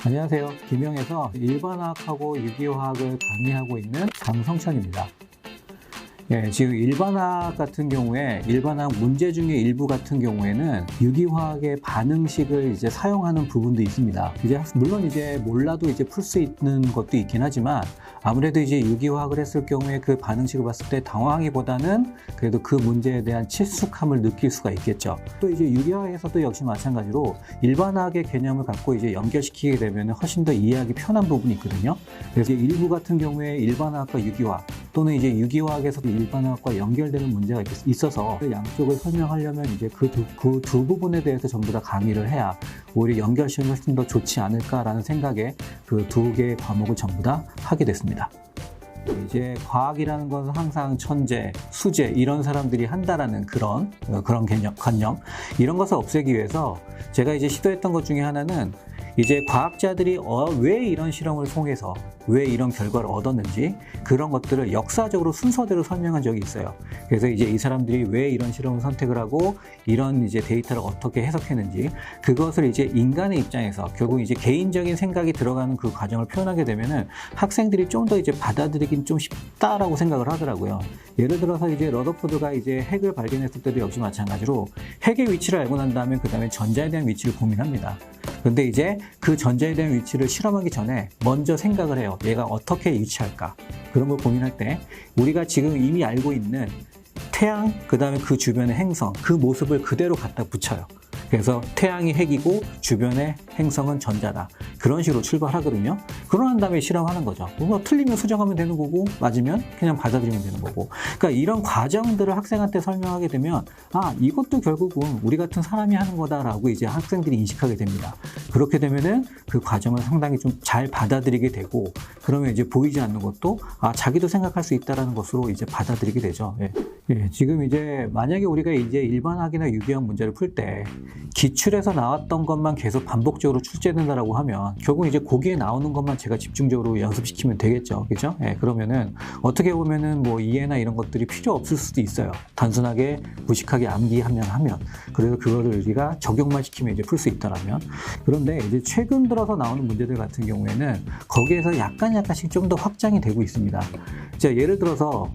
안녕하세요. 김영에서 일반화학하고 유기화학을 강의하고 있는 강성찬입니다. 지금 일반화학 같은 경우에 일반화학 문제 중에 일부 같은 경우에는 유기화학의 반응식을 이제 사용하는 부분도 있습니다. 물론 몰라도 풀 수 있는 것도 있긴 하지만 아무래도 유기화학을 했을 경우에 그 반응식을 봤을 때 당황하기보다는 그래도 그 문제에 대한 친숙함을 느낄 수가 있겠죠. 또 유기화학에서도 역시 마찬가지로 일반화학의 개념을 갖고 연결시키게 되면 훨씬 더 이해하기 편한 부분이 있거든요. 그래서 일부 같은 경우에 일반화학과 유기화학 또는 유기화학에서도 일반화학과 연결되는 문제가 있어서 그 양쪽을 설명하려면 그 두 부분에 대해서 전부 다 강의를 해야 오히려 연결시험이 훨씬 더 좋지 않을까라는 생각에 그 두 개의 과목을 전부 다 하게 됐습니다. 과학이라는 것은 항상 천재, 수재 이런 사람들이 한다라는 그런 관념 이런 것을 없애기 위해서 제가 시도했던 것 중에 하나는 과학자들이 왜 이런 실험을 통해서 왜 이런 결과를 얻었는지 그런 것들을 역사적으로 순서대로 설명한 적이 있어요. 그래서 이 사람들이 왜 이런 실험을 선택을 하고 이런 데이터를 어떻게 해석했는지 그것을 인간의 입장에서 결국 개인적인 생각이 들어가는 그 과정을 표현하게 되면은 학생들이 좀 더 받아들이긴 좀 쉽다라고 생각을 하더라고요. 예를 들어서 러더포드가 핵을 발견했을 때도 역시 마찬가지로 핵의 위치를 알고 난 다음에 그 다음에 전자에 대한 위치를 고민합니다. 근데 그 전자에 대한 위치를 실험하기 전에 먼저 생각을 해요. 얘가 어떻게 위치할까? 그런 걸 고민할 때 우리가 지금 이미 알고 있는 태양, 그 다음에 그 주변의 행성, 그 모습을 그대로 갖다 붙여요. 그래서 태양이 핵이고 주변의 행성은 전자다. 그런 식으로 출발하거든요. 그러한 다음에 실험하는 거죠. 틀리면 수정하면 되는 거고 맞으면 그냥 받아들이면 되는 거고. 그러니까 이런 과정들을 학생한테 설명하게 되면 이것도 결국은 우리 같은 사람이 하는 거다라고 학생들이 인식하게 됩니다. 그렇게 되면은 그 과정을 상당히 좀 잘 받아들이게 되고 그러면 보이지 않는 것도 자기도 생각할 수 있다라는 것으로 받아들이게 되죠. 지금 만약에 우리가 일반학이나 유기학 문제를 풀 때 기출에서 나왔던 것만 계속 반복적으로 출제된다라고 하면 결국 거기에 나오는 것만 제가 집중적으로 연습시키면 되겠죠. 그죠? 그러면은 어떻게 보면은 이해나 이런 것들이 필요 없을 수도 있어요. 단순하게 무식하게 암기하면 그래서 그거를 우리가 적용만 시키면 풀 수 있다라면. 그런데 최근 들어서 나오는 문제들 같은 경우에는 거기에서 약간씩 좀 더 확장이 되고 있습니다. 예를 들어서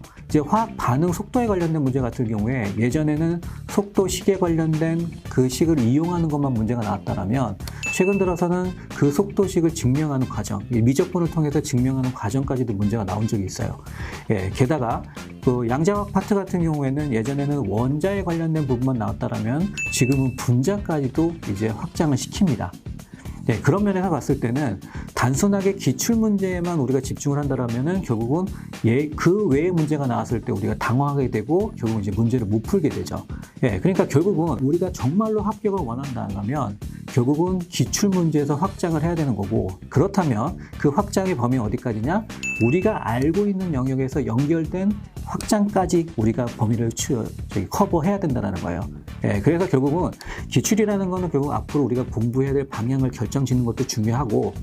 화학 반응 속도에 관련된 문제 같은 경우에 예전에는 속도 식에 관련된 그 식을 이용하는 것만 문제가 나왔다면 최근 들어서는 그 속도식을 증명하는 과정, 미적분을 통해서 증명하는 과정까지도 문제가 나온 적이 있어요. 게다가 그 양자화학 파트 같은 경우에는 예전에는 원자에 관련된 부분만 나왔다면 지금은 분자까지도 확장을 시킵니다. 그런 면에서 봤을 때는 단순하게 기출 문제에만 우리가 집중을 한다면은 결국은 그 외의 문제가 나왔을 때 우리가 당황하게 되고 결국은 문제를 못 풀게 되죠. 그러니까 결국은 우리가 정말로 합격을 원한다면 결국은 기출 문제에서 확장을 해야 되는 거고 그렇다면 그 확장의 범위는 어디까지냐? 우리가 알고 있는 영역에서 연결된 확장까지 우리가 범위를 커버해야 된다는 거예요. 그래서 결국은 기출이라는 거는 결국 앞으로 우리가 공부해야 될 방향을 결정짓는 것도 중요하고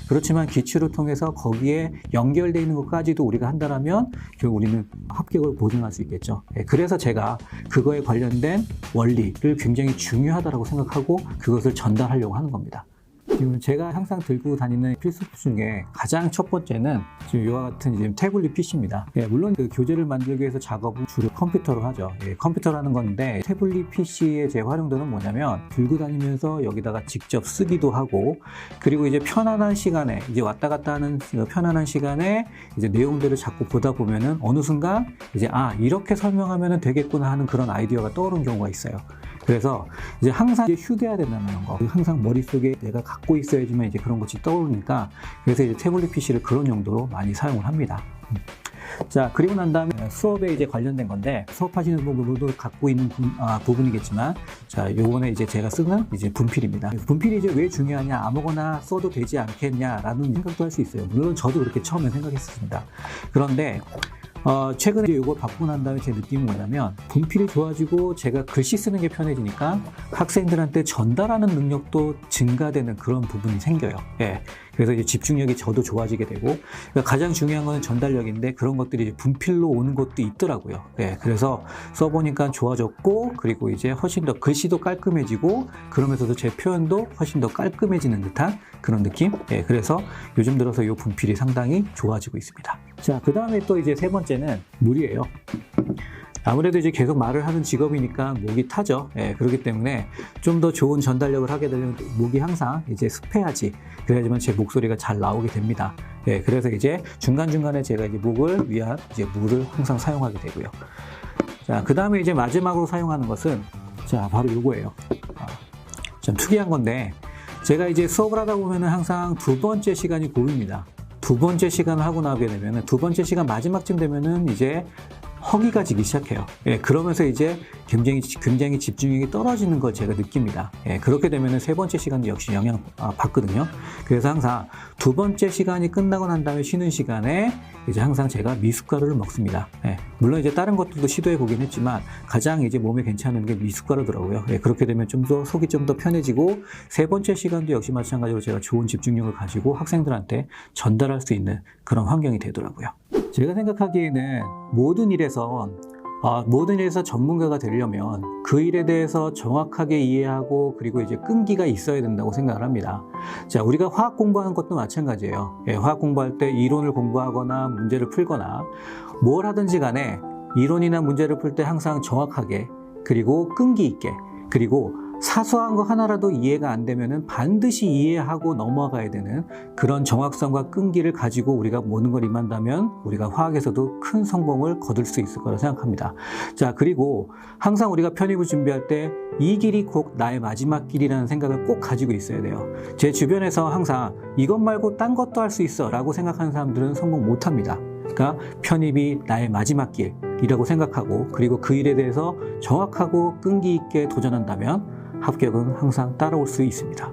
그렇지만 기출을 통해서 거기에 연결되어 있는 것까지도 우리가 한다면 결국 우리는 합격을 보증할 수 있겠죠. 그래서 제가 그거에 관련된 원리를 굉장히 중요하다고 생각하고 그것을 전달하려고 하는 겁니다. 지금 제가 항상 들고 다니는 필수품 중에 가장 첫 번째는 지금 이와 같은 태블릿 PC입니다. 물론 그 교재를 만들기 위해서 작업은 주로 컴퓨터로 하죠. 컴퓨터로 하는 건데 태블릿 PC의 제 활용도는 뭐냐면 들고 다니면서 여기다가 직접 쓰기도 하고 그리고 편안한 시간에 왔다 갔다 하는 편안한 시간에 내용들을 자꾸 보다 보면은 어느 순간 이렇게 설명하면 되겠구나 하는 그런 아이디어가 떠오르는 경우가 있어요. 그래서 항상 휴대해야 된다는 거, 항상 머릿속에 내가 갖고 있어야지만 그런 것이 떠오르니까 그래서 태블릿 PC를 그런 용도로 많이 사용을 합니다. 자, 그리고 난 다음에 수업에 관련된 건데 수업하시는 분들도 갖고 있는 부분이겠지만 자, 요번에 제가 쓰는 분필입니다. 분필이 왜 중요하냐, 아무거나 써도 되지 않겠냐라는 생각도 할 수 있어요. 물론 저도 그렇게 처음에 생각했습니다. 그런데 최근에 이걸 받고 난 다음에 제 느낌이 뭐냐면 분필이 좋아지고 제가 글씨 쓰는 게 편해지니까 학생들한테 전달하는 능력도 증가되는 그런 부분이 생겨요. 예. 그래서 이제 집중력이 저도 좋아지게 되고, 그러니까 가장 중요한 건 전달력인데 그런 것들이 이제 분필로 오는 것도 있더라고요. 예. 그래서 써보니까 좋아졌고, 그리고 이제 훨씬 더 글씨도 깔끔해지고, 그러면서도 제 표현도 훨씬 더 깔끔해지는 듯한 그런 느낌. 예. 그래서 요즘 들어서 이 분필이 상당히 좋아지고 있습니다. 자, 그 다음에 또 이제 세 번째는 물이에요. 아무래도 이제 계속 말을 하는 직업이니까 목이 타죠. 예, 그렇기 때문에 좀 더 좋은 전달력을 하게 되려면 목이 항상 이제 습해야지, 그래야지만 제 목소리가 잘 나오게 됩니다. 예, 그래서 이제 중간중간에 제가 이제 목을 위한 이제 물을 항상 사용하게 되고요. 자, 그 다음에 이제 마지막으로 사용하는 것은, 자, 바로 요거예요. 좀 특이한 건데, 제가 이제 수업을 하다 보면은 항상 두 번째 시간이 고릅니다. 두 번째 시간을 하고 나게 되면은, 두 번째 시간 마지막쯤 되면은 이제 허기가 지기 시작해요. 예, 그러면서 이제 굉장히 집중력이 떨어지는 걸 제가 느낍니다. 예, 그렇게 되면은 세 번째 시간도 역시 영향 받거든요. 그래서 항상 두 번째 시간이 끝나고 난 다음에 쉬는 시간에 이제 항상 제가 미숫가루를 먹습니다. 예, 물론 이제 다른 것들도 시도해 보긴 했지만 가장 이제 몸에 괜찮은 게 미숫가루더라고요. 예, 그렇게 되면 좀 더 속이 좀 더 편해지고, 세 번째 시간도 역시 마찬가지로 제가 좋은 집중력을 가지고 학생들한테 전달할 수 있는 그런 환경이 되더라고요. 제가 생각하기에는 모든 일에서 전문가가 되려면 그 일에 대해서 정확하게 이해하고, 그리고 이제 끈기가 있어야 된다고 생각을 합니다. 자, 우리가 화학 공부하는 것도 마찬가지예요. 예, 화학 공부할 때 이론을 공부하거나 문제를 풀거나 뭘 하든지 간에 이론이나 문제를 풀 때 항상 정확하게, 그리고 끈기 있게, 그리고 사소한 거 하나라도 이해가 안 되면은 반드시 이해하고 넘어가야 되는 그런 정확성과 끈기를 가지고 우리가 모든 걸 임한다면 우리가 화학에서도 큰 성공을 거둘 수 있을 거라 생각합니다. 자, 그리고 항상 우리가 편입을 준비할 때 이 길이 곧 나의 마지막 길이라는 생각을 꼭 가지고 있어야 돼요. 제 주변에서 항상 이것 말고 딴 것도 할 수 있어 라고 생각하는 사람들은 성공 못 합니다. 그러니까 편입이 나의 마지막 길이라고 생각하고, 그리고 그 일에 대해서 정확하고 끈기 있게 도전한다면 합격은 항상 따라올 수 있습니다.